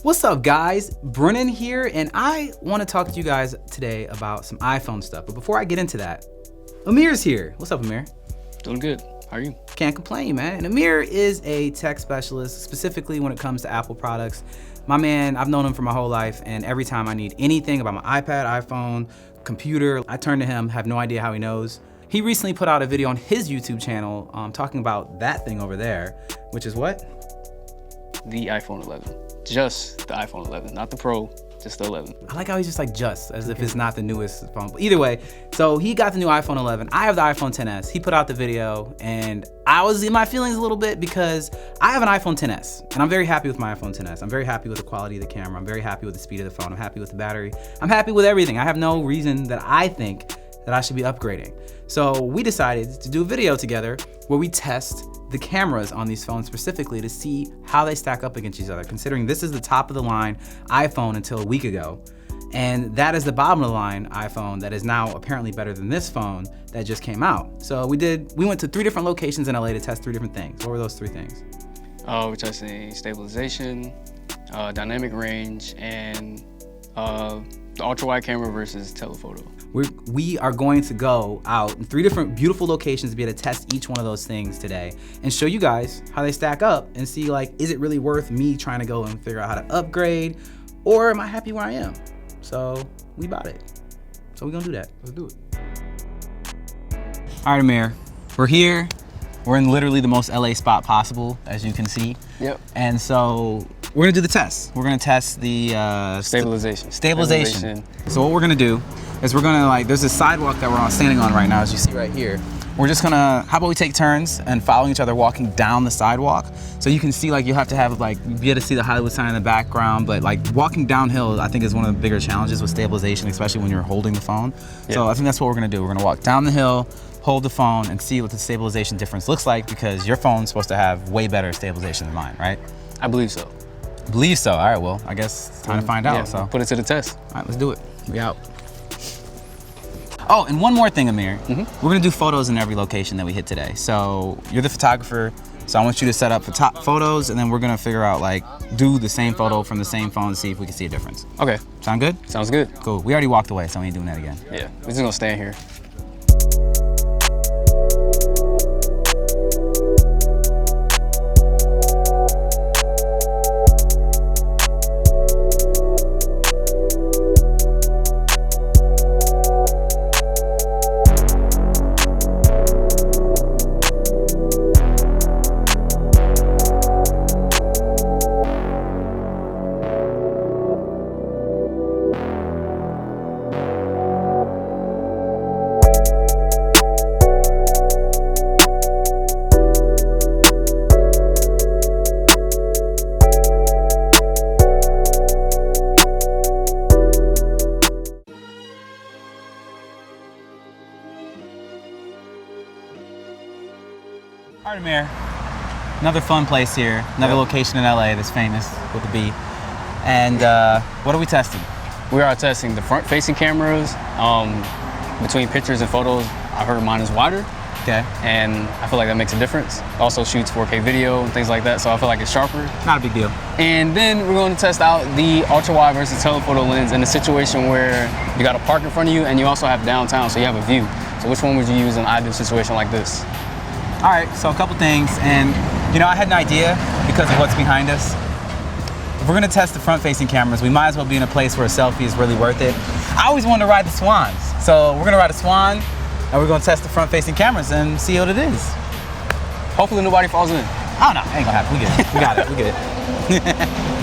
What's up guys, Brennan here, and I want to talk to you guys today about some iPhone stuff. But before I get into that, Aamir's here. What's up, Aamir? Doing good. How are you? Can't complain, man. And Aamir is a tech specialist, specifically when it comes to Apple products. My man, I've known him for my whole life, and every time I need anything about my iPad, iPhone, computer, I turn to him, have no idea how he knows. He recently put out a video on his YouTube channel talking about that thing over there, which is what? The iPhone 11. Just the iPhone 11, not the Pro, just the 11. I like how he's just like as if it's not the newest phone. But either way, so he got the new iPhone 11. I have the iPhone XS. He put out the video and I was in my feelings a little bit because I have an iPhone XS and I'm very happy with my iPhone XS. I'm very happy with the quality of the camera. I'm very happy with the speed of the phone. I'm happy with the battery. I'm happy with everything. I have no reason that I think that I should be upgrading. So we decided to do a video together where we test the cameras on these phones specifically to see how they stack up against each other, considering this is the top of the line iPhone until a week ago. And that is the bottom of the line iPhone that is now apparently better than this phone that just came out. So we went to 3 different locations in LA to test 3 different things. What were those 3 things? We're testing stabilization, dynamic range, and the ultra wide camera versus telephoto. We are going to go out in 3 different beautiful locations to be able to test each one of those things today and show you guys how they stack up and see, like, is it really worth me trying to go and figure out how to upgrade, or am I happy where I am? So we bought it. So we're gonna do that. Let's do it. All right, Aamir, we're here. We're in literally the most LA spot possible, as you can see. Yep. And so we're gonna do the test. We're gonna test the stabilization. So what we're gonna do is we're gonna, there's this sidewalk that we're standing on right now, as you see right here. We're just gonna, how about we take turns and following each other walking down the sidewalk. So you can see, you have to have, be able to see the Hollywood sign in the background, but walking downhill, I think is one of the bigger challenges with stabilization, especially when you're holding the phone. Yep. So I think that's what we're gonna do. We're gonna walk down the hill, hold the phone, and see what the stabilization difference looks like, because your phone's supposed to have way better stabilization than mine, right? I believe so. Believe so. All right, well, I guess it's time to find out. Yeah, so put it to the test. All right, let's do it. We out. Oh, and one more thing, Aamir. We're gonna do photos in every location that we hit today. So you're the photographer, so I want you to set up for top photos, and then we're gonna figure out, do the same photo from the same phone and see if we can see a difference. Okay. Sound good? Sounds good. Cool. We already walked away, so we ain't doing that again. Yeah, we're just gonna stand here. All right, Aamir, another fun place here, another location in LA that's famous with a B. And what are we testing? We are testing the front-facing cameras. Between pictures and photos, I heard mine is wider. Okay. And I feel like that makes a difference. Also shoots 4K video and things like that, so I feel like it's sharper. Not a big deal. And then we're going to test out the ultra wide versus telephoto lens in a situation where you got a park in front of you and you also have downtown, so you have a view. So which one would you use in an ideal situation like this? All right, so a couple things, and I had an idea because of what's behind us. If we're gonna test the front-facing cameras, we might as well be in a place where a selfie is really worth it. I always wanted to ride the Swans, so we're gonna ride a Swan, and we're gonna test the front-facing cameras and see what it is. Hopefully nobody falls in. Oh no, ain't gonna happen, we get it, we got it, we get it.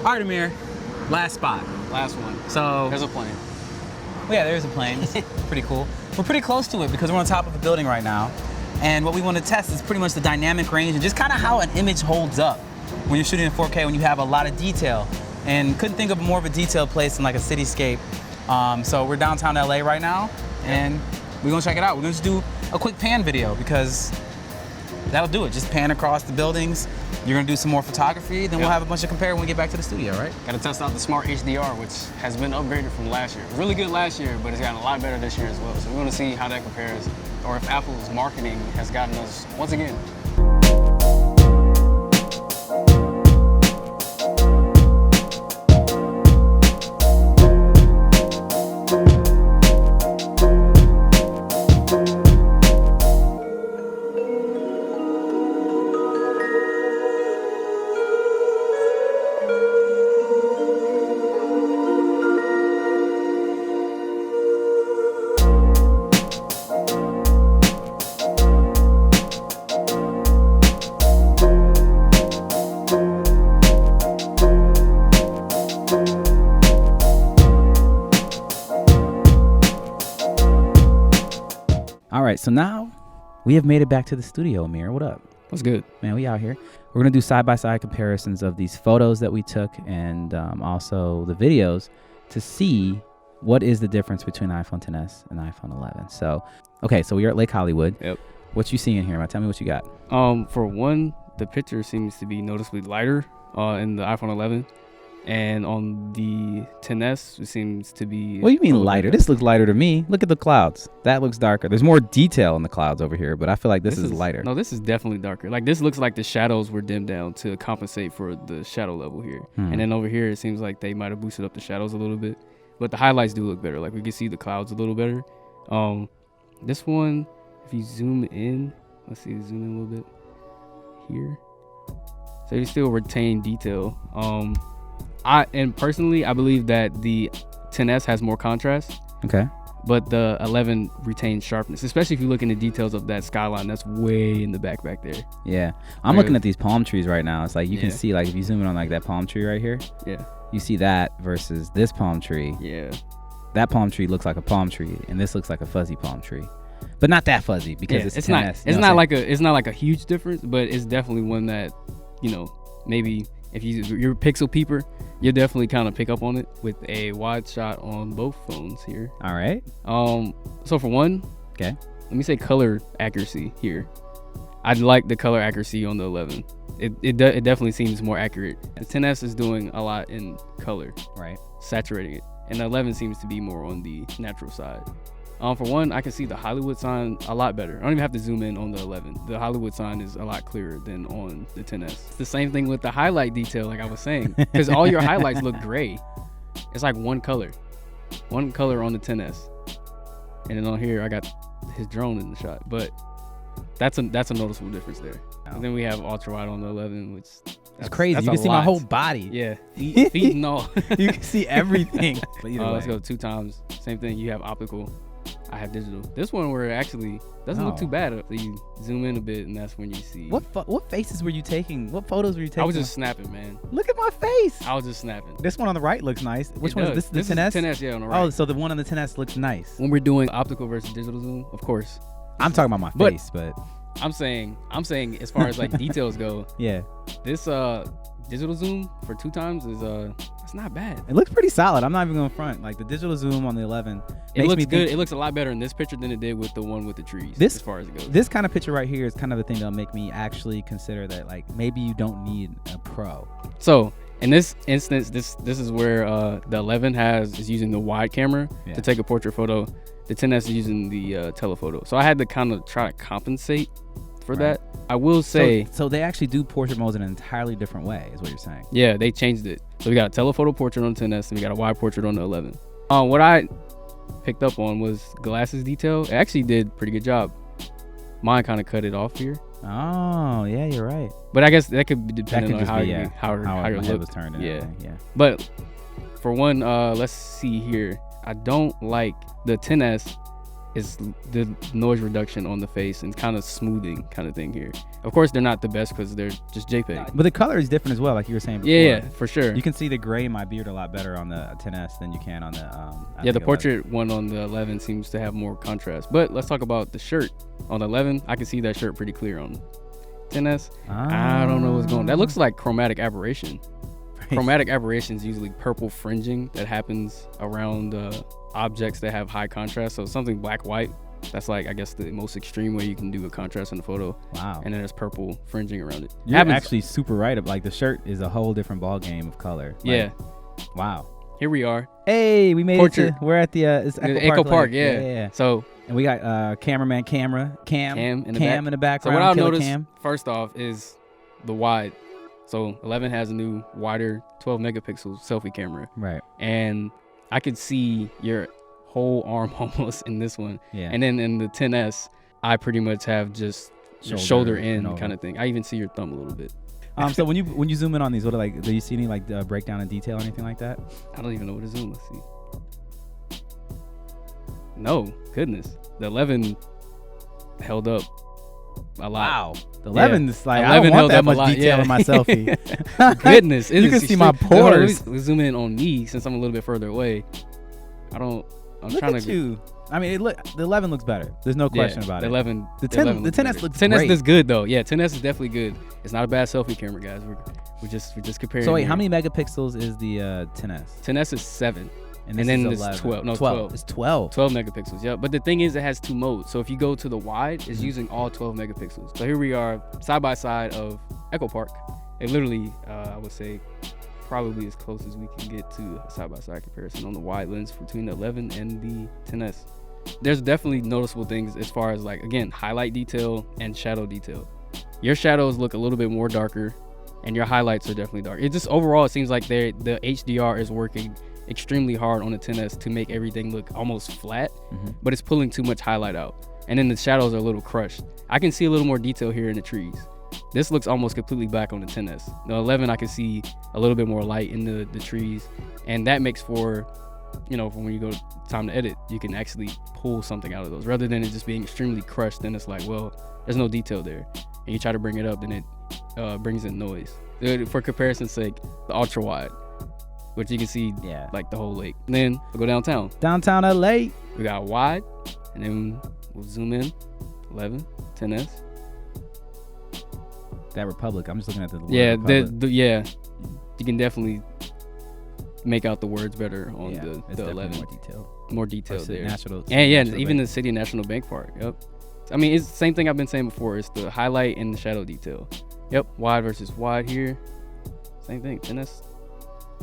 All right, Aamir, Last spot. Last one. So There's a plane. yeah, there's a plane. It's pretty cool. We're pretty close to it because we're on top of a building right now. And what we want to test is pretty much the dynamic range and just kind of how an image holds up when you're shooting in 4K, when you have a lot of detail. And couldn't think of more of a detailed place than like a cityscape. So we're downtown LA right now, and we're gonna check it out. We're gonna just do a quick pan video because that'll do it. Just pan across the buildings. You're gonna do some more photography, then we'll have a bunch of compare when we get back to the studio, right? Gotta test out the Smart HDR, which has been upgraded from last year. Really good last year, but it's gotten a lot better this year as well. So we want to see how that compares, or if Apple's marketing has gotten us, once again. All right, so now we have made it back to the studio, Aamir. What up? What's good? Man, we out here. We're gonna do side-by-side comparisons of these photos that we took and also the videos to see what is the difference between iPhone XS and iPhone 11. So, okay, so we're at Lake Hollywood. Yep. What you seeing here, man? Tell me what you got. For one, the picture seems to be noticeably lighter in the iPhone 11. And on the XS, it seems to be... What do you mean lighter? This looks lighter to me. Look at the clouds. That looks darker. There's more detail in the clouds over here, but I feel like this is lighter. No, this is definitely darker. Like, this looks like the shadows were dimmed down to compensate for the shadow level here. And then over here, it seems like they might have boosted up the shadows a little bit. But the highlights do look better. Like, we can see the clouds a little better. This one, if you zoom in, let's see, zoom in a little bit here. So you still retain detail. And personally, I believe that the XS has more contrast. Okay. But the 11 retains sharpness, especially if you look in the details of that skyline that's way in the back there. Yeah. I'm looking at these palm trees right now. It's like you can see, like, if you zoom in on like that palm tree right here. Yeah. You see that versus this palm tree. Yeah. That palm tree looks like a palm tree, and this looks like a fuzzy palm tree. But not that fuzzy because it's XS. It's not like a huge difference, but it's definitely one that, you know, maybe if you're a pixel peeper, you'll definitely kind of pick up on it with a wide shot on both phones here. All right. So for one, okay, let me say color accuracy here. I like the color accuracy on the 11. It definitely seems more accurate. The XS is doing a lot in color, right, saturating it, and the 11 seems to be more on the natural side. For one, I can see the Hollywood sign a lot better. I don't even have to zoom in on the 11. The Hollywood sign is a lot clearer than on the XS. It's the same thing with the highlight detail, like I was saying, because all your highlights look gray. It's like one color on the XS, and then on here I got his drone in the shot. But that's a noticeable difference there. Wow. And then we have ultra wide on the 11, which it's crazy. You can see my whole body. Yeah, feet and all. You can see everything. But either way. Let's go 2 times. Same thing. You have optical. I have digital. This one where it actually doesn't look too bad. So you zoom in a bit, and that's when you see. What faces were you taking? What photos were you taking? I was just snapping, man. Look at my face. I was just snapping. This one on the right looks nice. Which one is this? The XS? XS, yeah, on the right. Oh, so the one on the XS looks nice. When we're doing optical versus digital zoom, of course. I'm talking about my face, but I'm saying as far as like details go. Yeah. This digital zoom for 2 times is it's not bad. It looks pretty solid. I'm not even going to front. Like the digital zoom on the 11. It looks good. It looks a lot better in this picture than it did with the one with the trees. As far as it goes. This kind of picture right here is kind of the thing that'll make me actually consider that like maybe you don't need a pro. So in this instance, this is where the 11 is using the wide camera to take a portrait photo. The XS is using the telephoto. So I had to kind of try to compensate for that. I will say. So they actually do portrait modes in an entirely different way, is what you're saying. Yeah, they changed it. So we got a telephoto portrait on the XS, and we got a wide portrait on the 11. What I picked up on was glasses detail. It actually did a pretty good job. Mine kind of cut it off here. Oh, yeah, you're right. But I guess that could be depending on how your head was turned. Yeah. But for one, let's see here. I don't like the XS is the noise reduction on the face and kind of smoothing kind of thing here. Of course, they're not the best because they're just JPEG. But the color is different as well, like you were saying before. Yeah, for sure. You can see the gray in my beard a lot better on the 10S than you can on the the portrait one on the 11 seems to have more contrast. But let's talk about the shirt. On the 11, I can see that shirt pretty clear. On 10S, I don't know what's going on. That looks like chromatic aberration. Chromatic aberration is usually purple fringing that happens around objects that have high contrast. So something black white, that's like, I guess, the most extreme way you can do a contrast in a photo. Wow. And then there's purple fringing around it. You're actually super right. Like the shirt is a whole different ball game of color. Like, yeah. Wow. Here we are. Hey, we made it. We're at the it's Echo Park. Yeah. So. And we got cameraman Cam in the background. So what I'll notice first off is the wide. So 11 has a new wider 12 megapixel selfie camera. Right. And I could see your whole arm almost in this one. Yeah. And then in the 10S, I pretty much have just shoulder in kind of thing. I even see your thumb a little bit. So when you zoom in on these, do you see any breakdown in detail or anything like that? I don't even know what to zoom. Let's see. No, goodness. The 11 held up a lot. Wow. The 11 is like, I don't want that much detail in my selfie. Goodness. You can see my pores. Let me zoom in on me since I'm a little bit further away. I'm Look trying at to. You. I mean, the 11 looks better. There's no question about it. The 10S looks great. 10S is good though. Yeah, 10S is definitely good. It's not a bad selfie camera, guys. We're just comparing. So wait, how many megapixels is the 10S? 10S is 7. And then it's 12. No, 12. It's 12. 12 megapixels, yeah. But the thing is, it has 2 modes. So if you go to the wide, it's using all 12 megapixels. So here we are, side by side of Echo Park. It literally, I would say, probably as close as we can get to a side by side comparison on the wide lens between the 11 and the 10S. There's definitely noticeable things as far as, like, again, highlight detail and shadow detail. Your shadows look a little bit more darker, and your highlights are definitely dark. It just overall, it seems like the HDR is working extremely hard on the 10S to make everything look almost flat, but it's pulling too much highlight out. And then the shadows are a little crushed. I can see a little more detail here in the trees. This looks almost completely black on the 10S. The 11, I can see a little bit more light in the trees. And that makes for when you go time to edit, you can actually pull something out of those rather than it just being extremely crushed. Then it's like, well, there's no detail there. And you try to bring it up, then it brings in noise. For comparison's sake, the ultra wide, which you can see like the whole lake. And then we'll go downtown. Downtown LA. We got wide, and then we'll zoom in. 11, 10S. That Republic. I'm just looking at the you can definitely make out the words better on the 11. More detail there. Even the City National Bank part. Yep. I mean, it's the same thing I've been saying before. It's the highlight and the shadow detail. Yep. Wide versus wide here. Same thing. 10S,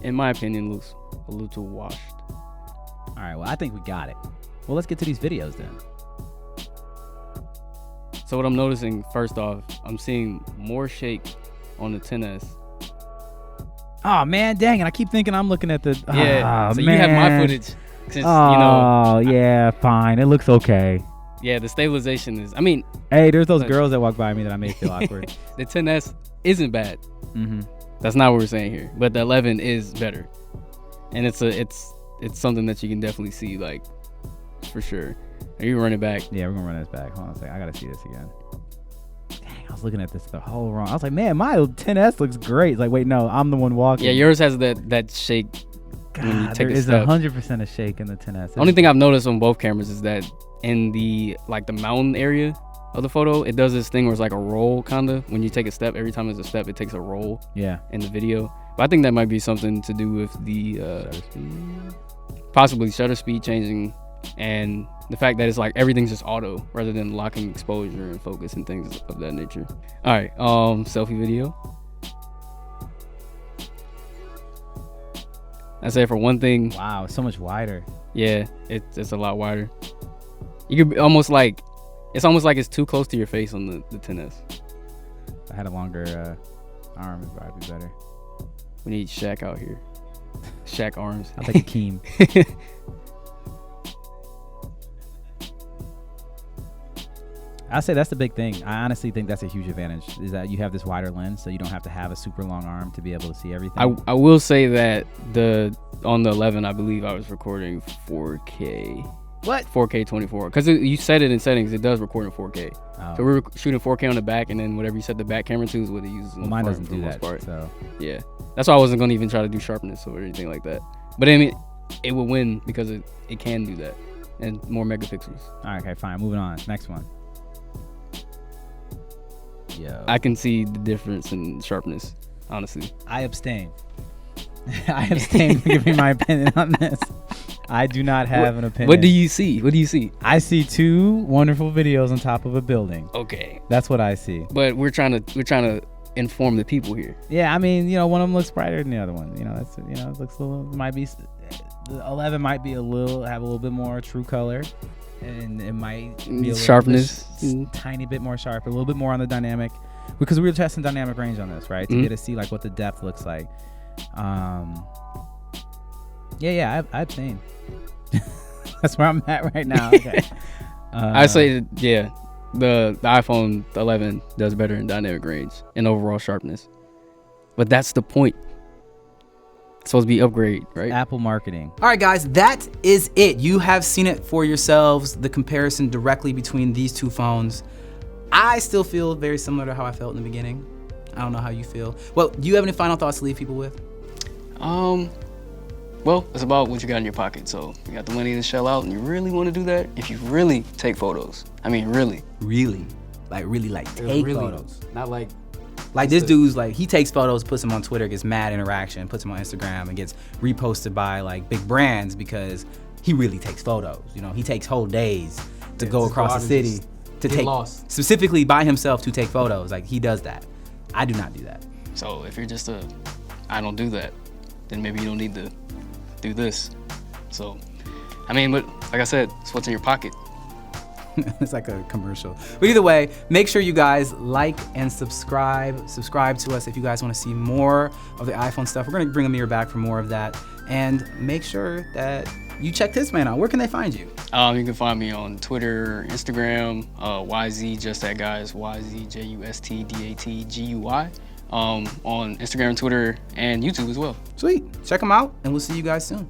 in my opinion, looks a little too washed. All right. Well, I think we got it. Well, let's get to these videos then. So what I'm noticing, first off, I'm seeing more shake on the 10S. Oh man, dang it! I keep thinking I'm looking at the. So man. You have my footage. Since, Fine. It looks okay. Yeah, the stabilization is. I mean, hey, there's those girls that walk by me that I may feel awkward. The 10S isn't bad. That's not what we're saying here. But the 11 is better, and it's something that you can definitely see, like, for sure. Are you running back? Yeah, we're gonna run this back. Hold on a second. I gotta see this again. Dang, I was looking at this the whole wrong. I was like, man, my 10S looks great. It's like, wait, no, I'm the one walking. Yeah, yours has that shake. God, when you take there is 100% a shake in the 10S. Only thing I've noticed on both cameras is that in the mountain area of the photo, it does this thing where it's like a roll, kind of. When you take a step, every time there's a step, it takes a roll. Yeah. In the video, but I think that might be something to do with the possibly shutter speed changing, and the fact that it's like everything's just auto rather than locking exposure and focus and things of that nature. All right, selfie video. I say for one thing. Wow, it's so much wider. Yeah, it's a lot wider. You could almost like, it's almost like it's too close to your face on the 10S. If I had a longer arm, it'd probably be better. We need Shaq out here. Shaq arms. I'll take a Keem. I say that's the big thing. I honestly think that's a huge advantage, is that you have this wider lens, so you don't have to have a super long arm to be able to see everything. I will say that on the 11, I believe I was recording 4K. What? 4K 24. Because you set it in settings, it does record in 4K. Oh. So we're shooting 4K on the back, and then whatever you set the back camera to is what it uses. Well, mine doesn't do that. So yeah, that's why I wasn't gonna even try to do sharpness or anything like that. But I mean, it would win because it can do that and more megapixels. All right, okay, fine. Moving on. Next one. Yo. I can see the difference in sharpness, honestly. I abstain. I abstain from giving my opinion on this. I do not have an opinion. What do you see? What do you see? I see two wonderful videos on top of a building. Okay. That's what I see. But we're trying to inform the people here. Yeah, I mean, one of them looks brighter than the other one. That's it looks a little, might be, the 11 might be have a little bit more true color, and it might be a sharpness, tiny bit more sharp, a little bit more on the dynamic, because we were testing dynamic range on this, right? To get to see like what the depth looks like. I abstain. That's where I'm at right now. Okay. I say, yeah, the iPhone 11 does better in dynamic range and overall sharpness. But that's the point. It's supposed to be upgrade, right? Apple marketing. All right, guys, that is it. You have seen it for yourselves, the comparison directly between these two phones. I still feel very similar to how I felt in the beginning. I don't know how you feel. Well, do you have any final thoughts to leave people with? Well, it's about what you got in your pocket. So you got the money to shell out and you really want to do that. If you really take photos, I mean, really. Really take photos. Not like this dude's like, he takes photos, puts them on Twitter, gets mad interaction, puts them on Instagram, and gets reposted by like big brands because he really takes photos. He takes whole days to go across the city to take, specifically by himself to take photos. Like, he does that. I do not do that. So if you're just I don't do that, then maybe you don't need to do this. So, I mean, but like I said, it's what's in your pocket. It's like a commercial. But either way, make sure you guys like and subscribe. Subscribe to us if you guys want to see more of the iPhone stuff. We're going to bring Aamir back for more of that. And make sure that you check this man out. Where can they find you? You can find me on Twitter, Instagram, YZ Just That Guys, YZJUSTDATGUI. On Instagram, Twitter, and YouTube as well. Sweet. Check them out, and we'll see you guys soon.